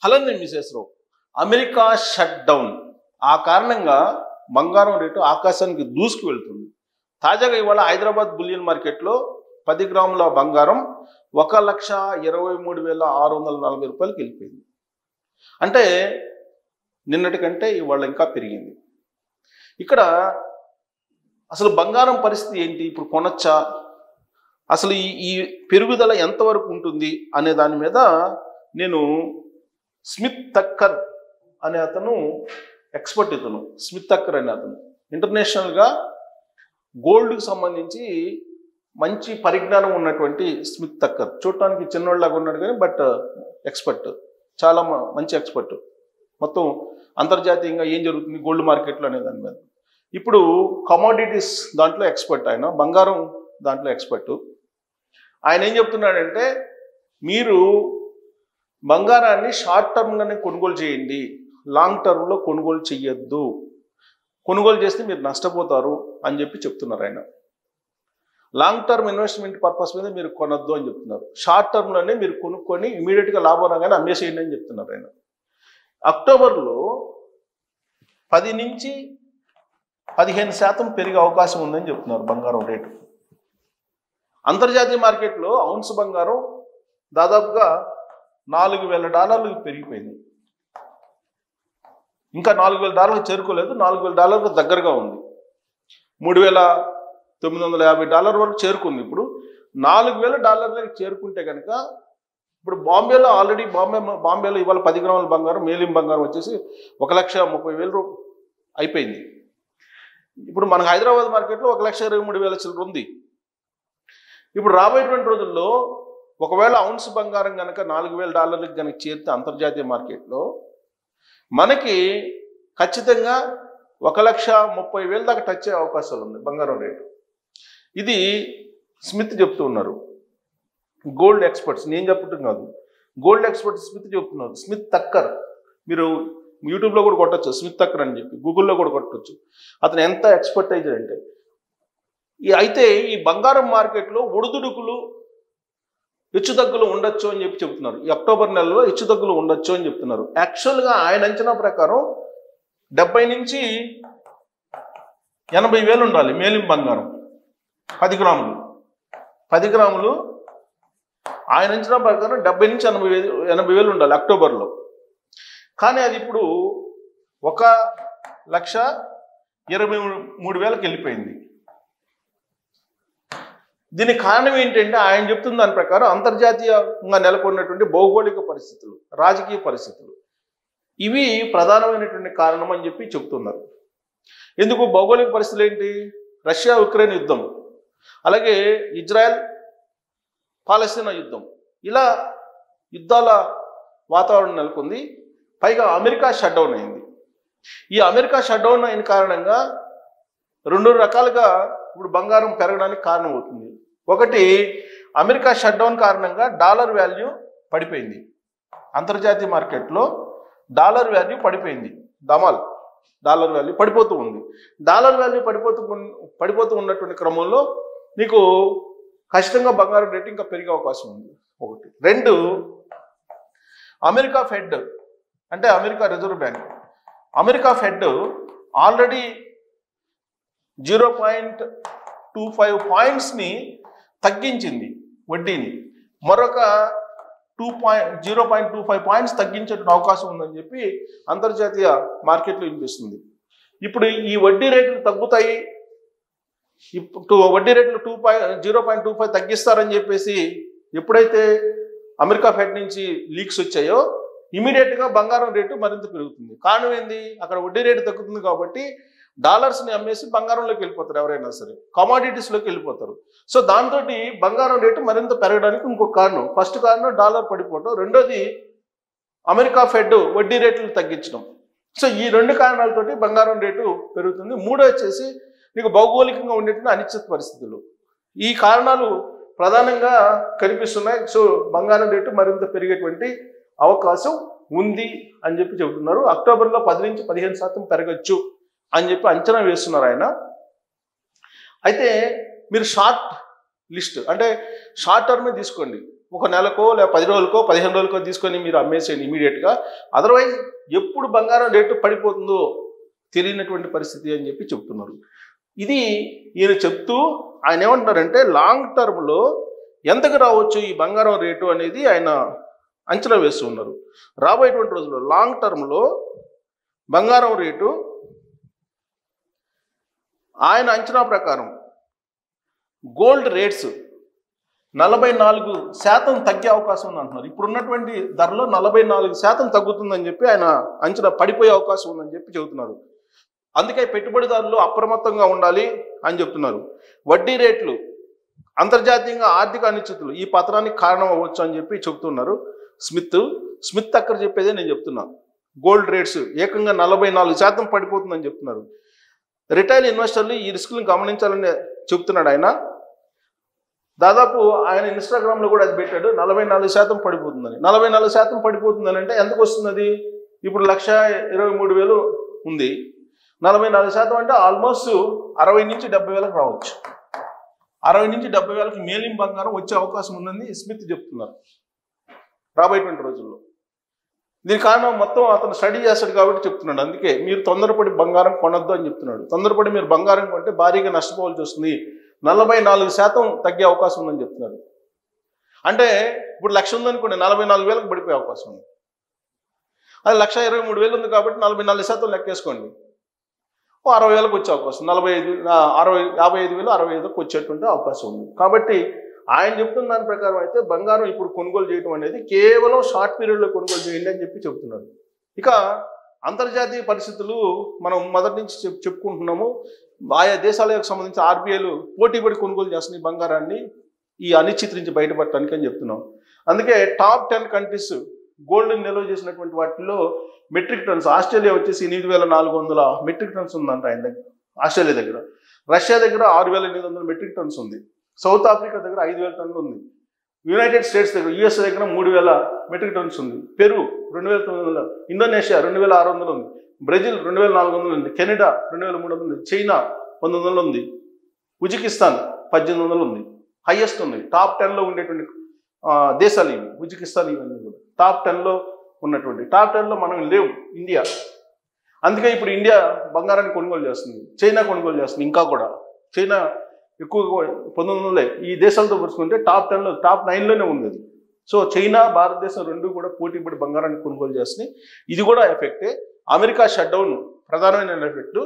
హలని మిసేసరావు America shut down. ఆ కారణంగా బంగారం రేటు ఆకాశానికి దూసుకు వెళ్తుంది. తాజాగా ఇవాళ హైదరాబాద్ బులియన్ మార్కెట్లో 10 గ్రాముల బంగారం 1,23,640 రూపాయలకి వెళ్ళిపోయింది. అంటే నిన్నటి కంటే ఇవాళ ఇంకా పెరిగింది. ఇక్కడ అసలు బంగారం పరిస్థితి ఏంటి, ఇప్పుడు కొనొచ్చా, అసలు ఈ పెరుగుదల ఎంతవరకు ఉంటుంది అనే దాని మీద నేను స్మిత్ థక్కర్ అనే అతను ఎక్స్పర్ట్, స్మిత్ థక్కర్ అనే అతను ఇంటర్నేషనల్గా గోల్డ్కి సంబంధించి మంచి పరిజ్ఞానం ఉన్నటువంటి స్మిత్ థక్కర్. చూడటానికి చిన్నోళ్ళలాగా ఉన్నాడు కానీ బట్ ఎక్స్పర్ట్, చాలా మంచి ఎక్స్పర్ట్. మొత్తం అంతర్జాతీయంగా ఏం జరుగుతుంది గోల్డ్ మార్కెట్లో అనే దాని మీద. ఇప్పుడు కమోడిటీస్ దాంట్లో ఎక్స్పర్ట్ ఆయన, బంగారం దాంట్లో ఎక్స్పర్ట్. ఆయన ఏం చెప్తున్నాడంటే, మీరు బంగారాన్ని షార్ట్ టర్మ్గానే కొనుగోలు చేయండి, లాంగ్ టర్మ్లో కొనుగోలు చెయ్యొద్దు, కొనుగోలు చేస్తే మీరు నష్టపోతారు అని చెప్పి చెప్తున్నారు ఆయన. లాంగ్ టర్మ్ ఇన్వెస్ట్మెంట్ పర్పస్ మీద మీరు కొనొద్దు అని చెప్తున్నారు. షార్ట్ టర్మ్లోనే మీరు కొనుక్కొని ఇమీడియట్గా లాభం రాగానే అమ్మేసేయండి అని చెప్తున్నారు ఆయన. అక్టోబర్లో 10 నుంచి 15% పెరిగే అవకాశం ఉందని చెప్తున్నారు బంగారం రేటు. అంతర్జాతీయ మార్కెట్లో ఔన్స్ బంగారం దాదాపుగా $4,000 పెరిగిపోయింది. ఇంకా $4,000 చేరుకోలేదు, $4,000 దగ్గరగా ఉంది. $3,950 వరకు చేరుకుంది. ఇప్పుడు $4,000 చేరుకుంటే కనుక ఇప్పుడు బాంబేలో ఆల్రెడీ బాంబేలో ఇవాళ 10 గ్రాముల బంగారం, మేలిం బంగారం వచ్చేసి 1,30,000 అయిపోయింది. ఇప్పుడు మనకు హైదరాబాద్ మార్కెట్లో 1,23,000 చిల్లర ఉంది. ఇప్పుడు రాబోయేటువంటి రోజుల్లో ఒకవేళ ఔన్స్ బంగారం కనుక $4,000 కనుక చేరితే అంతర్జాతీయ మార్కెట్లో మనకి ఖచ్చితంగా 1,30,000 దాకా టచ్ అయ్యే అవకాశాలు ఉన్నాయి బంగారం రేటు. ఇది స్మిత్ చెప్తూ ఉన్నారు, గోల్డ్ ఎక్స్పర్ట్స్, నేను చెప్పటం కాదు, గోల్డ్ ఎక్స్పర్ట్స్ స్మిత్ చెప్తున్నారు. స్మిత్ థక్కర్, మీరు యూట్యూబ్లో కూడా కొట్టచ్చు స్మిత్ థక్కర్ అని చెప్పి, గూగుల్లో కూడా కొట్టచ్చు. అతను ఎంత ఎక్స్పర్టైజ్ అంటే, అయితే ఈ బంగారం మార్కెట్లో ఒడిదుడుకులు హెచ్చుతగ్గులు ఉండొచ్చు అని చెప్పి చెప్తున్నారు. ఈ అక్టోబర్ నెలలో హెచ్చుతగ్గులు ఉండొచ్చు అని చెప్తున్నారు. యాక్చువల్గా ఆయన అంచనా ప్రకారం 70 నుంచి 80,000 ఉండాలి మేలిం బంగారం 10 గ్రాములు. 10 గ్రాములు ఆయన అంచనా ప్రకారం 70 నుంచి 80,000 ఉండాలి అక్టోబర్లో. కానీ అది ఇప్పుడు 1,23,000 వెళ్ళిపోయింది. దీనికి కారణం ఏంటంటే ఆయన చెప్తున్న దాని ప్రకారం అంతర్జాతీయంగా నెలకొన్నటువంటి భౌగోళిక పరిస్థితులు, రాజకీయ పరిస్థితులు, ఇవి ప్రధానమైనటువంటి కారణం అని చెప్పి చెప్తున్నారు. ఎందుకు భౌగోళిక పరిస్థితులు ఏంటి? రష్యా ఉక్రెయిన్ యుద్ధం, అలాగే ఇజ్రాయెల్ పాలస్తీనా యుద్ధం, ఇలా యుద్ధాల వాతావరణం నెలకొంది. పైగా అమెరికా షట్ డౌన్ అయింది. ఈ అమెరికా షట్ డౌన్ అయిన కారణంగా 2 రకాలుగా ఇప్పుడు బంగారం పెరగడానికి కారణం అవుతుంది. ఒకటి, అమెరికా షట్ డౌన్ కారణంగా డాలర్ వాల్యూ పడిపోయింది. అంతర్జాతీయ మార్కెట్లో డాలర్ వాల్యూ పడిపోయింది. డాలర్ వాల్యూ పడిపోతూ ఉంది. డాలర్ వాల్యూ పడిపోతూ ఉన్నటువంటి క్రమంలో నీకు ఖచ్చితంగా బంగారం రేటు ఇంకా పెరిగే అవకాశం ఉంది. ఒకటి. 2, అమెరికా ఫెడ్ అంటే America reserve bank, America fed already 0.25 పాయింట్స్ని తగ్గించింది వడ్డీని, మరొక 0.25 పాయింట్స్ తగ్గించే అవకాశం ఉందని చెప్పి అంతర్జాతీయ మార్కెట్లో వినిపిస్తుంది. ఇప్పుడు ఈ వడ్డీ రేట్లు తగ్గుతాయి, వడ్డీ రేట్లు 0.25 తగ్గిస్తారని చెప్పేసి ఎప్పుడైతే అమెరికా ఫెడ్ నుంచి లీక్స్ వచ్చాయో ఇమీడియట్గా బంగారం రేటు మరింత పెరుగుతుంది. కారణం ఏంది? అక్కడ వడ్డీ రేటు తగ్గుతుంది కాబట్టి డాలర్స్ని అమ్మేసి బంగారంలోకి వెళ్ళిపోతారు, ఎవరైనా సరే కమోడిటీస్లోకి వెళ్ళిపోతారు. సో దాంతో బంగారం రేటు మరింత పెరగడానికి ఇంకొక కారణం. ఫస్ట్ కారణం డాలర్ పడిపోవడం, రెండోది అమెరికా ఫెడ్ వడ్డీ రేట్లు తగ్గించడం. సో ఈ 2 కారణాలతోటి బంగారం రేటు పెరుగుతుంది. 3 వచ్చేసి నీకు భౌగోళికంగా ఉండేటువంటి అనిశ్చిత పరిస్థితులు. ఈ కారణాలు ప్రధానంగా కనిపిస్తున్నాయి. సో బంగారం రేటు మరింత పెరిగేటువంటి అవకాశం ఉంది అని చెప్పి చెబుతున్నారు. అక్టోబర్లో 10 నుంచి 15% పెరగచ్చు అని చెప్పి అంచనా వేస్తున్నారు ఆయన. అయితే మీరు షార్ట్ లిస్ట్ అంటే షార్ట్ టర్మే తీసుకోండి. ఒక నెలకో లేదా 10 రోజులకో 15 రోజులకో తీసుకొని మీరు అమ్మేసేయండి ఇమీడియట్గా. అదర్వైజ్ ఎప్పుడు బంగారం రేటు పడిపోతుందో తెలియనటువంటి పరిస్థితి అని చెప్పి చెప్తున్నారు. ఇది ఈయన చెప్తూ ఆయన ఏమంటున్నారంటే లాంగ్ టర్మ్లో ఎంతకు రావచ్చు ఈ బంగారం రేటు అనేది ఆయన అంచనా వేస్తూ ఉన్నారు. రాబోయేటువంటి రోజుల్లో లాంగ్ టర్మ్లో బంగారం రేటు ఆయన అంచనా ప్రకారం గోల్డ్ రేట్స్ 44% తగ్గే అవకాశం ఉంది అంటున్నారు. ఇప్పుడున్నటువంటి ధరలో 44% తగ్గుతుందని చెప్పి ఆయన అంచనా, పడిపోయే అవకాశం ఉందని చెప్పి చెబుతున్నారు. అందుకే పెట్టుబడిదారులు అప్రమత్తంగా ఉండాలి అని చెప్తున్నారు. వడ్డీ రేట్లు, అంతర్జాతీయంగా ఆర్థిక అనిశ్చితులు ఈ పతనానికి కారణం అవ్వచ్చు అని చెప్పి చెబుతున్నారు స్మిత్ అక్కడ చెప్పేదే నేను చెప్తున్నాను. గోల్డ్ రేట్స్ ఏకంగా 44% పడిపోతుందని చెప్తున్నారు. రిటైల్ ఇన్వెస్టర్లు ఈ రిస్కులను గమనించాలని చెప్తున్నాడు ఆయన. దాదాపు ఆయన ఇన్స్టాగ్రామ్లో కూడా అది పెట్టాడు, 44% పడిపోతుందని. 44% పడిపోతుందని అంటే ఎంతకు వస్తుంది అది? ఇప్పుడు 1,23,000 ఉంది. 44% అంటే ఆల్మోస్ట్ 60 నుంచి 70 వేలకు రావచ్చు. 60 నుంచి 70 వేలకు మేలిం బంగారం వచ్చే అవకాశం ఉందని స్మిత్ చెప్తున్నారు రాబోయేటువంటి రోజుల్లో. దీని కారణం మొత్తం అతను స్టడీ చేస్తాడు కాబట్టి చెప్తున్నాడు. అందుకే మీరు తొందరపడి బంగారం కొనొద్దు అని చెప్తున్నాడు. తొందరపడి మీరు బంగారం కొంటే భారీగా నష్టపోవాల్సి వస్తుంది, 44% తగ్గే అవకాశం ఉందని చెప్తున్నారు. అంటే ఇప్పుడు 1,00,000 ఉందనుకోండి, 44,000కు పడిపోయే అవకాశం ఉంది. అది 1,23,000 ఉంది కాబట్టి 44% లెక్కేసుకోండి, 60,000కు వచ్చే అవకాశం, 55,000 65,000 వచ్చేటువంటి అవకాశం ఉంది. కాబట్టి ఆయన చెప్తున్న దాని ప్రకారం అయితే బంగారం ఇప్పుడు కొనుగోలు చేయడం అనేది కేవలం షార్ట్ పీరియడ్లో కొనుగోలు చేయండి అని చెప్పి చెప్తున్నారు. ఇక అంతర్జాతీయ పరిస్థితులు మనం మొదటి నుంచి చెప్పుకుంటున్నాము. ఆయా దేశాలకు సంబంధించి ఆర్బీఐలు పోటీపడి కొనుగోలు చేస్తున్నాయి బంగారాన్ని ఈ అనిశ్చితి నుంచి బయటపడటానికి అని చెప్తున్నాం. అందుకే టాప్ 10 కంట్రీస్ గోల్డ్ నిల్వ చేసినటువంటి వాటిల్లో మెట్రిక్ టన్స్ ఆస్ట్రేలియా వచ్చేసి 8,400 మెట్రిక్ టన్స్ ఉందంట ఆయన దగ్గర, ఆస్ట్రేలియా దగ్గర. రష్యా దగ్గర 6,800 మెట్రిక్ టన్స్ ఉంది. సౌత్ ఆఫ్రికా దగ్గర 5,000 టన్నులు ఉంది. యునైటెడ్ స్టేట్స్ దగ్గర, యుఎస్ దగ్గర 3,000 మెట్రిక్ టన్స్ ఉంది. పెరు 2,900, ఇండోనేషియా 2,600 ఉంది, బ్రెజిల్ 2,400 ఉంది, కెనడా 2,300 ఉంది, చైనా 1,900 ఉంది, ఉజ్బెకిస్తాన్ 1,800 ఉంది. హైయెస్ట్ ఉంది. టాప్ 10లో ఉండేటువంటి దేశాలు ఇవి. ఉజ్బెకిస్తాన్ ఇవన్నీ కూడా టాప్ 10లో ఉన్నటువంటి. టాప్ 10లో మనం లేవు ఇండియా. అందుకే ఇప్పుడు ఇండియా బంగారాన్ని కొనుగోలు చేస్తుంది, చైనా కొనుగోలు చేస్తుంది. ఇంకా కూడా చైనా ఎక్కువగా 1900 ఈ దేశాలతో పోల్చుకుంటే టాప్ 10లో టాప్ 9లోనే ఉంది. సో చైనా భారతదేశం రెండు కూడా పోటీపడి బంగారాన్ని కొనుగోలు చేస్తున్నాయి. ఇది కూడా ఎఫెక్టే. అమెరికా షట్ డౌన్ ప్రధానమైన ఎఫెక్టు.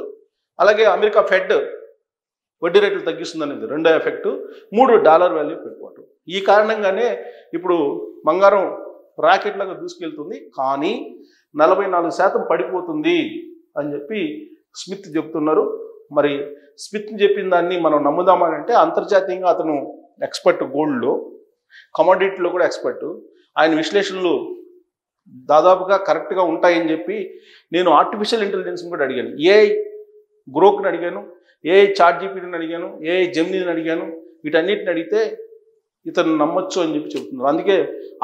అలాగే అమెరికా ఫెడ్ వడ్డీ రేట్లు తగ్గిస్తుందనేది రెండో ఎఫెక్టు. 3 dollar value పెరిగిపోవటం. ఈ కారణంగానే ఇప్పుడు బంగారం రాకెట్ లాగా దూసుకెళ్తుంది. కానీ 44% పడిపోతుంది అని చెప్పి స్మిత్ చెప్తున్నారు. మరి స్మిత్ చెప్పిన దాన్ని మనం నమ్ముదామని అంటే అంతర్జాతీయంగా అతను ఎక్స్పర్ట్, గోల్డ్లో కమోడిటీలో కూడా ఎక్స్పర్ట్. ఆయన విశ్లేషణలు దాదాపుగా కరెక్ట్గా ఉంటాయని చెప్పి నేను ఆర్టిఫిషియల్ ఇంటెలిజెన్స్ని కూడా అడిగాను. ఏఐ గ్రోక్ని అడిగాను, ఏఐ చాట్ జీపీటీని అడిగాను, ఏఐ జెమినీని అడిగాను. వీటన్నిటిని అడిగితే ఇతను నమ్మొచ్చు అని చెప్పి చెప్తున్నారు. అందుకే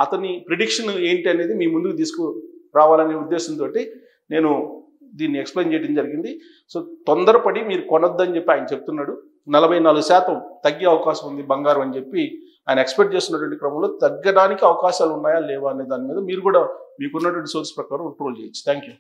అతని ప్రిడిక్షన్ ఏంటి అనేది మీ ముందుకు తీసుకురావాలనే ఉద్దేశంతో నేను దీన్ని ఎక్స్ప్లెయిన్ చేయడం జరిగింది. సో తొందరపడి మీరు కొనొద్దని చెప్పి ఆయన చెప్తున్నాడు. 44% తగ్గే అవకాశం ఉంది బంగారం అని చెప్పి ఆయన ఎక్స్పెక్ట్ చేస్తున్నటువంటి క్రమంలో తగ్గడానికి అవకాశాలు ఉన్నాయా లేవా అనే దాని మీద మీరు కూడా మీకున్నటువంటి సోర్స్ ప్రకారం ట్రోల్ చేయొచ్చు. Thank you.